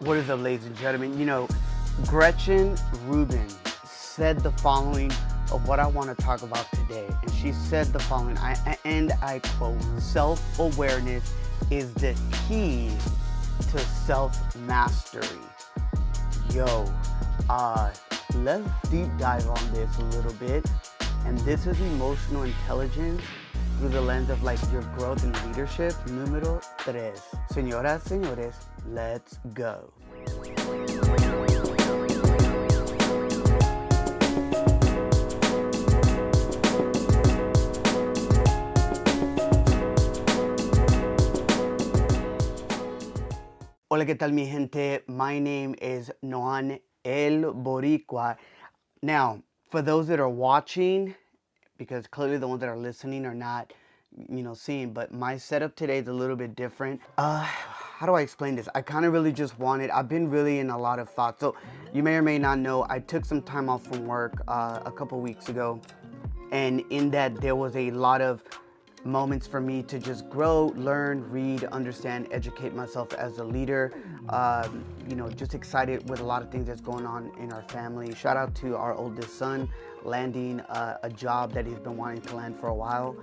What is up, ladies and gentlemen? You know, Gretchen Rubin said the following of what I want to talk about today. And she said the following, I quote, "Self-awareness is the key to self-mastery." Yo, let's deep dive on this a little bit. And this is emotional intelligence through the lens of like your growth in leadership. Número 3. Señoras, señores, let's go. Hola, ¿qué tal, mi gente? My name is Noan El Boricua. Now, for those that are watching, because clearly the ones that are listening are not, seeing, but my setup today is a little bit different. How do I explain this? I kind of really just I've been really in a lot of thoughts. So you may or may not know, I took some time off from work a couple weeks ago. And in that, there was a lot of moments for me to just grow, learn, read, understand, educate myself as a leader. Just excited with a lot of things that's going on in our family. Shout out to our oldest son landing a job that he's been wanting to land for a while.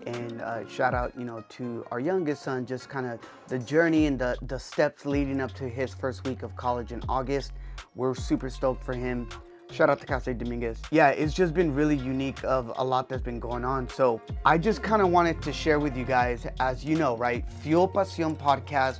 And shout out, to our youngest son, just kind of the journey and the steps leading up to his first week of college in August. We're super stoked for him. Shout out to Casey Dominguez. Yeah, it's just been really unique of a lot that's been going on. So I just kind of wanted to share with you guys, as you know, right? Fuel Pasión podcast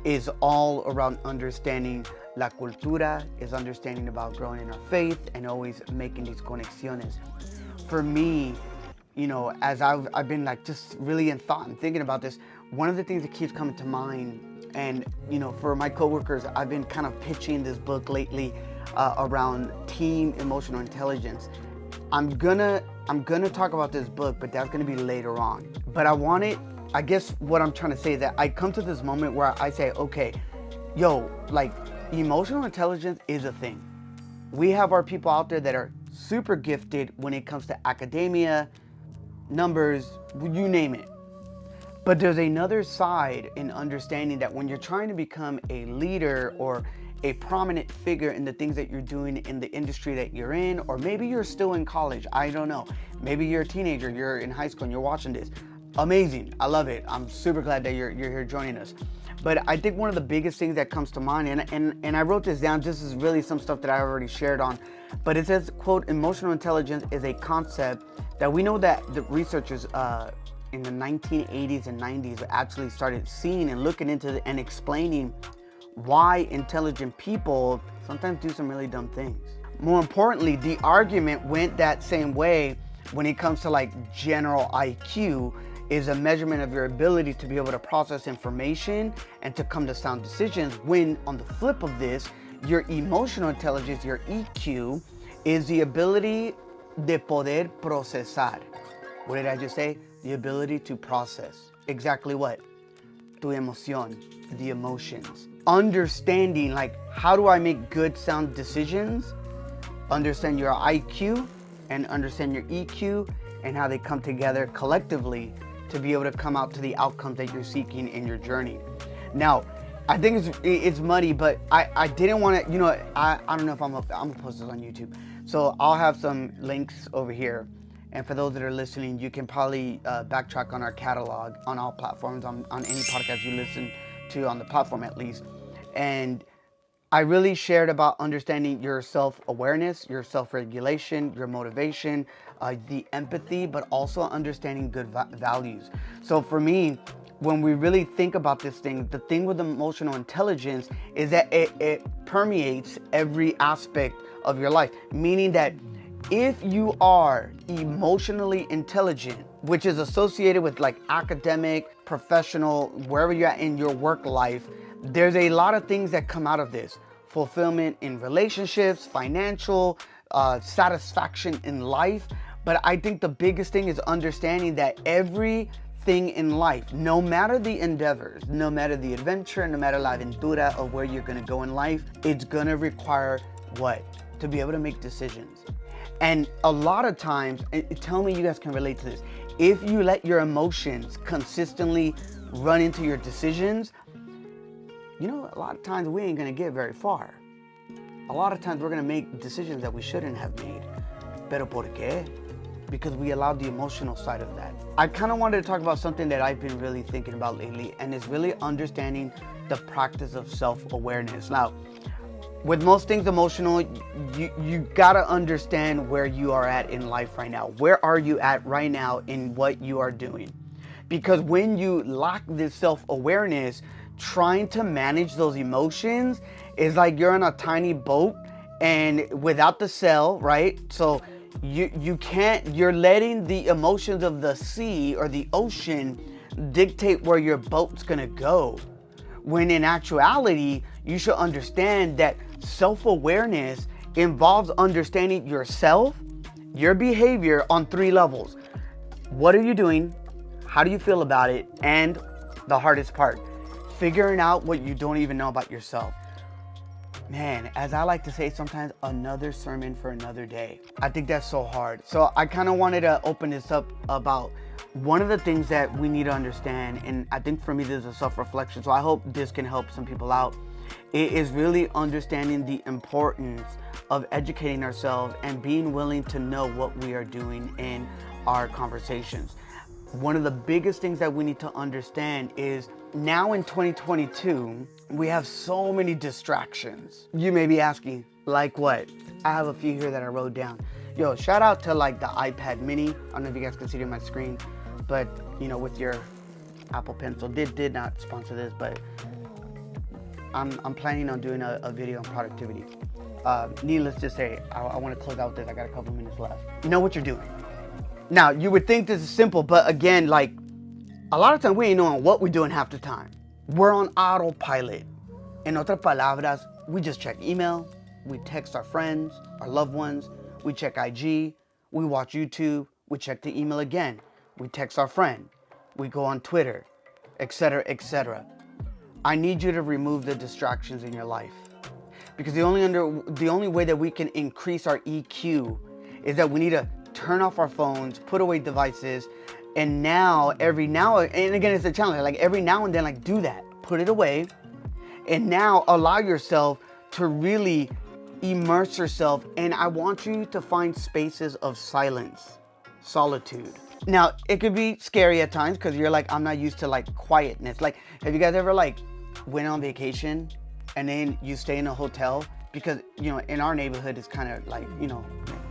is all around understanding la cultura, is understanding about growing in our faith and always making these conexiones. For me, as I've been like just really in thought and thinking about this, one of the things that keeps coming to mind, and for my coworkers, I've been kind of pitching this book lately around team emotional intelligence. I'm gonna talk about this book, but that's gonna be later on. But I guess what I'm trying to say is that I come to this moment where I say, okay, emotional intelligence is a thing. We have our people out there that are super gifted when it comes to academia, numbers, you name it. But there's another side in understanding that when you're trying to become a leader or a prominent figure in the things that you're doing in the industry that you're in, or maybe you're still in college, I don't know. Maybe you're a teenager, you're in high school and you're watching this. Amazing, I love it. I'm super glad that you're here joining us. But I think one of the biggest things that comes to mind, and I wrote this down, this is really some stuff that I already shared on, but it says, quote, "Emotional intelligence is a concept that we know that the researchers in the 1980s and 90s actually started seeing and looking into and explaining why intelligent people sometimes do some really dumb things." More importantly, the argument went that same way when it comes to like general IQ is a measurement of your ability to be able to process information and to come to sound decisions, when on the flip of this, your emotional intelligence, your EQ, is the ability de poder procesar. What did I just say? The ability to process. Exactly what? Tu emoción, the emotions. Understanding, like, how do I make good sound decisions? Understand your IQ and understand your EQ and how they come together collectively to be able to come out to the outcomes that you're seeking in your journey. Now, I think it's muddy, but I didn't want to, I don't know if I'm gonna post this on YouTube. So I'll have some links over here. And for those that are listening, you can probably backtrack on our catalog on all platforms, on any podcast you listen to on the platform at least. And I really shared about understanding your self-awareness, your self-regulation, your motivation, the empathy, but also understanding good values. So for me, when we really think about this thing, the thing with emotional intelligence is that it permeates every aspect of your life. Meaning that if you are emotionally intelligent, which is associated with like academic, professional, wherever you're at in your work life, there's a lot of things that come out of this. Fulfillment in relationships, financial, satisfaction in life. But I think the biggest thing is understanding that everything in life, no matter the endeavors, no matter the adventure, no matter la aventura of where you're gonna go in life, it's gonna require what? To be able to make decisions. And a lot of times, tell me you guys can relate to this, if you let your emotions consistently run into your decisions, you know, a lot of times we ain't gonna get very far. A lot of times we're gonna make decisions that we shouldn't have made. Pero por qué? Because we allowed the emotional side of that. I kind of wanted to talk about something that I've been really thinking about lately, and it's really understanding the practice of self-awareness. Now, with most things emotional, you gotta understand where you are at in life right now. Where are you at right now in what you are doing? Because when you lack this self-awareness, trying to manage those emotions is like you're on a tiny boat and without the sail, right? So you can't, you're letting the emotions of the sea or the ocean dictate where your boat's gonna go. When in actuality, you should understand that self-awareness involves understanding yourself, your behavior on 3 levels. What are you doing? How do you feel about it? And the hardest part, figuring out what you don't even know about yourself. Man, as I like to say sometimes, another sermon for another day. I think that's so hard. So I kind of wanted to open this up about one of the things that we need to understand, and I think for me this is a self-reflection, so I hope this can help some people out. It is really understanding the importance of educating ourselves and being willing to know what we are doing in our conversations. One of the biggest things that we need to understand is now in 2022, we have so many distractions. You may be asking, like what? I have a few here that I wrote down. Yo, shout out to like the iPad mini. I don't know if you guys can see it on my screen, but you know, with your Apple Pencil, did not sponsor this, but I'm planning on doing a video on productivity. Needless to say, I want to close out with this. I got a couple minutes left. You know what you're doing. Now, you would think this is simple, but again, like a lot of times we ain't knowing what we're doing half the time. We're on autopilot. En otras palabras, we just check email, we text our friends, our loved ones, we check IG, we watch YouTube, we check the email again, we text our friend, we go on Twitter, etc., etc. I need you to remove the distractions in your life, because the only way that we can increase our EQ is that we need to turn off our phones, put away devices, and now every now and again it's a challenge. Like every now and then, like do that, put it away, and now allow yourself to really immerse yourself. And I want you to find spaces of silence, solitude. Now it could be scary at times because you're like, I'm not used to like quietness. Like, have you guys ever like went on vacation and then you stay in a hotel? Because, you know, in our neighborhood, it's kind of like, you know,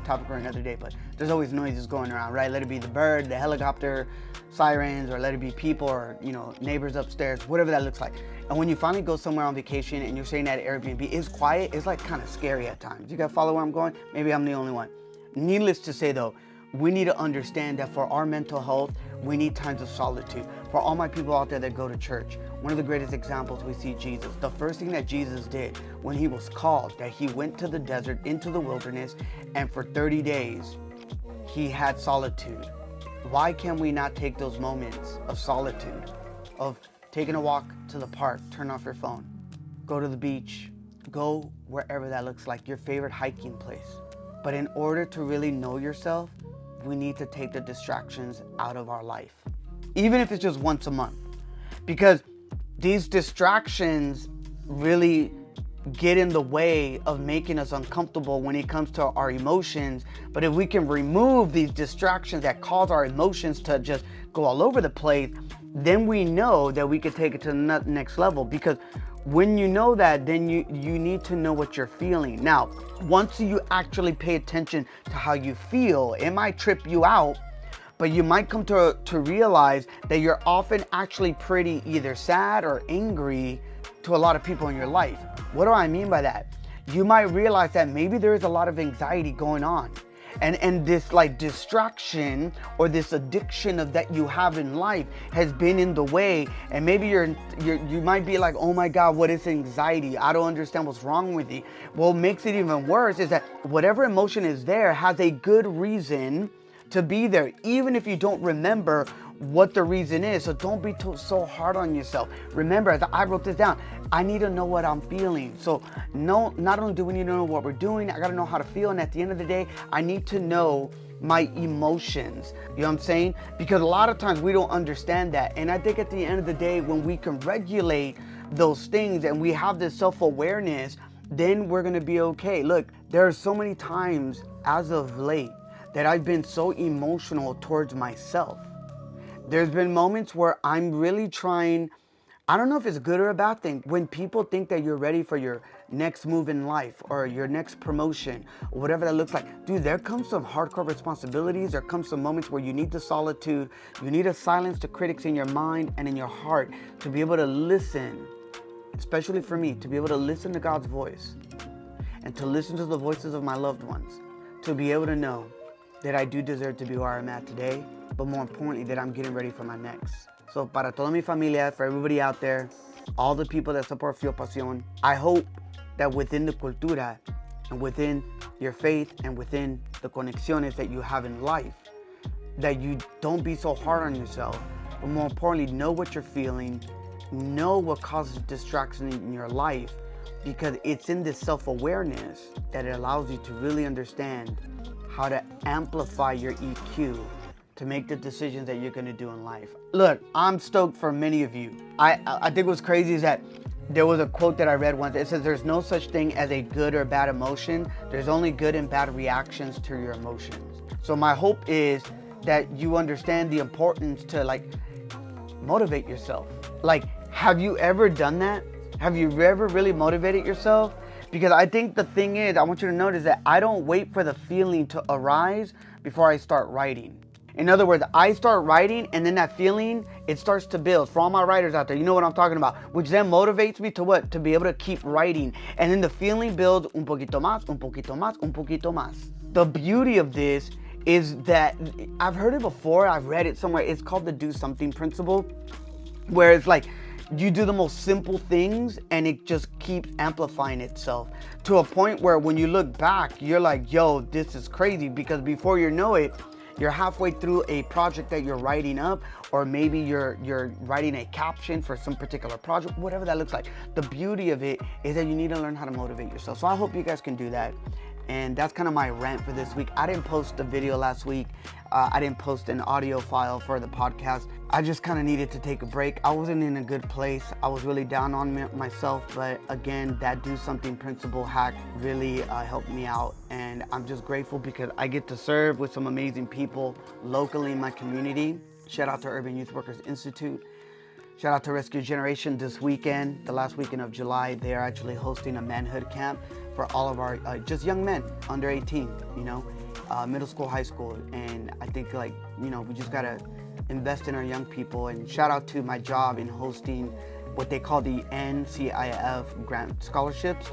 topic for another day, but there's always noises going around, right? Let it be the bird, the helicopter, sirens, or let it be people, or, you know, neighbors upstairs, whatever that looks like. And when you finally go somewhere on vacation and you're staying at an Airbnb, it's quiet, it's like kind of scary at times. You guys follow where I'm going? Maybe I'm the only one. Needless to say though, we need to understand that for our mental health, we need times of solitude. For all my people out there that go to church, one of the greatest examples we see Jesus. The first thing that Jesus did when he was called, that he went to the desert, into the wilderness, and for 30 days, he had solitude. Why can we not take those moments of solitude, of taking a walk to the park, turn off your phone, go to the beach, go wherever that looks like, your favorite hiking place. But in order to really know yourself, we need to take the distractions out of our life, even if it's just once a month, because these distractions really get in the way of making us uncomfortable when it comes to our emotions. But if we can remove these distractions that cause our emotions to just go all over the place, then we know that we can take it to the next level. Because when you know that, then you need to know what you're feeling. Now, once you actually pay attention to how you feel, it might trip you out, but you might come to realize that you're often actually pretty either sad or angry to a lot of people in your life. What do I mean by that? You might realize that maybe there is a lot of anxiety going on. And this like distraction or this addiction of that you have in life has been in the way. And maybe you might be like, oh my God, what is anxiety? I don't understand what's wrong with you. What makes it even worse is that whatever emotion is there has a good reason to be there, even if you don't remember what the reason is. So don't be so hard on yourself. Remember, as I wrote this down, I need to know what I'm feeling. So no, not only do we need to know what we're doing, I got to know how to feel. And at the end of the day, I need to know my emotions. You know what I'm saying? Because a lot of times we don't understand that. And I think at the end of the day, when we can regulate those things and we have this self-awareness, then we're gonna be okay. Look, there are so many times as of late that I've been so emotional towards myself. There's been moments where I'm really trying, I don't know if it's a good or a bad thing, when people think that you're ready for your next move in life or your next promotion, or whatever that looks like. Dude, there comes some hardcore responsibilities. There comes some moments where you need the solitude. You need to silence the critics in your mind and in your heart to be able to listen, especially for me, to be able to listen to God's voice and to listen to the voices of my loved ones, to be able to know that I do deserve to be where I'm at today, but more importantly, that I'm getting ready for my next. So, para toda mi familia, for everybody out there, all the people that support Fuel Pasión, I hope that within the cultura and within your faith and within the conexiones that you have in life, that you don't be so hard on yourself, but more importantly, know what you're feeling, know what causes distraction in your life, because it's in this self-awareness that it allows you to really understand how to amplify your EQ to make the decisions that you're gonna do in life. Look, I'm stoked for many of you. I think what's crazy is that there was a quote that I read once. It says, there's no such thing as a good or bad emotion. There's only good and bad reactions to your emotions. So my hope is that you understand the importance to motivate yourself. Have you ever done that? Have you ever really motivated yourself? Because I think the thing is, I want you to notice that I don't wait for the feeling to arise before I start writing. In other words, I start writing and then that feeling, it starts to build. For all my writers out there, you know what I'm talking about, which then motivates me to what? To be able to keep writing. And then the feeling builds un poquito más, un poquito más, un poquito más. The beauty of this is that, I've heard it before, I've read it somewhere, it's called the do something principle, where it's like, you do the most simple things and it just keeps amplifying itself to a point where when you look back, you're like, yo, this is crazy, because before you know it, you're halfway through a project that you're writing up, or maybe you're writing a caption for some particular project, whatever that looks like. The beauty of it is that you need to learn how to motivate yourself. So I hope you guys can do that. And that's kind of my rant for this week. I didn't post a video last week. I didn't post an audio file for the podcast. I just kind of needed to take a break. I wasn't in a good place. I was really down on myself. But again, that do something principle hack really helped me out. And I'm just grateful because I get to serve with some amazing people locally in my community. Shout out to Urban Youth Workers Institute. Shout out to Rescue Generation this weekend, the last weekend of July. They are actually hosting a manhood camp for all of our just young men under 18, middle school, high school. And I think we just gotta invest in our young people. And shout out to my job in hosting what they call the NCIF grant scholarships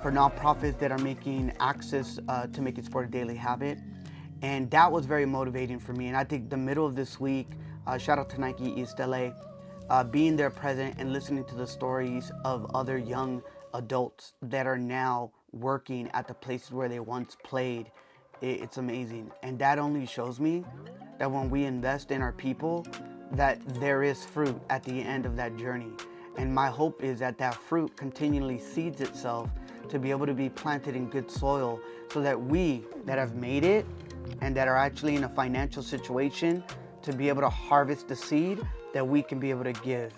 for nonprofits that are making access to making sport a daily habit. And that was very motivating for me. And I think the middle of this week, shout out to Nike East LA, being there present and listening to the stories of other young adults that are now working at the places where they once played, it's amazing. And that only shows me that when we invest in our people, that there is fruit at the end of that journey. And my hope is that that fruit continually seeds itself to be able to be planted in good soil, so that we that have made it and that are actually in a financial situation to be able to harvest the seed that we can be able to give.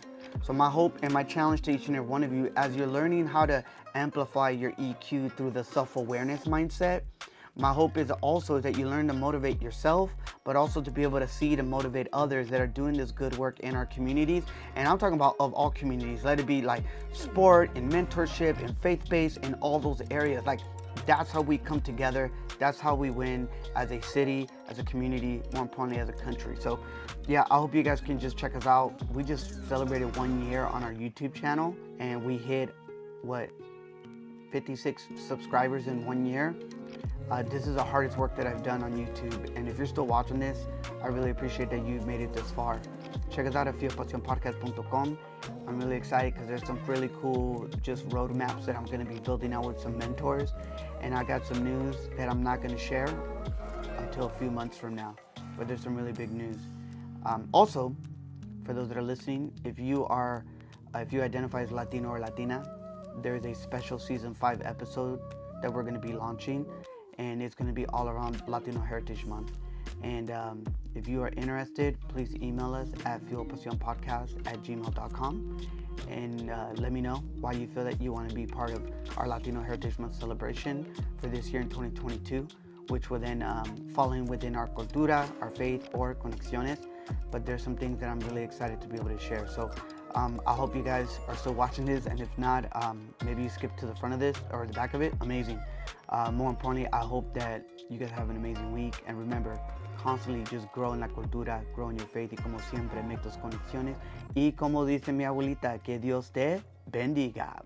So my hope and my challenge to each and every one of you, as you're learning how to amplify your EQ through the self-awareness mindset, my hope is also that you learn to motivate yourself, but also to be able to see and motivate others that are doing this good work in our communities. And I'm talking about of all communities. Let it be like sport and mentorship and faith-based and all those areas. That's how we come together. That's how we win as a city, as a community, more importantly as a country. So yeah, I hope you guys can just check us out. We just celebrated 1 year on our YouTube channel and we hit 56 subscribers in 1 year. This is the hardest work that I've done on YouTube. And if you're still watching this, I really appreciate that you've made it this far. Check us out at fuelpasionpodcast.com. I'm really excited because there's some really cool just roadmaps that I'm going to be building out with some mentors. And I got some news that I'm not going to share until a few months from now. But there's some really big news. Also, for those that are listening, if you identify as Latino or Latina, there's a special season 5 episode that we're going to be launching. And it's going to be all around Latino Heritage Month. And if you are interested, please email us at fuelpasionpodcast@gmail.com. and let me know why you feel that you want to be part of our Latino Heritage Month celebration for this year in 2022, which will then fall in within our cultura, our faith, or conexiones. But there's some things that I'm really excited to be able to share. So I hope you guys are still watching this, and if not, maybe you skip to the front of this or the back of it. Amazing. More importantly, I hope that you guys have an amazing week, and remember, constantly just grow en la cultura, grow in your faith, y como siempre, make those conexiones. Y como dice mi abuelita, que Dios te bendiga.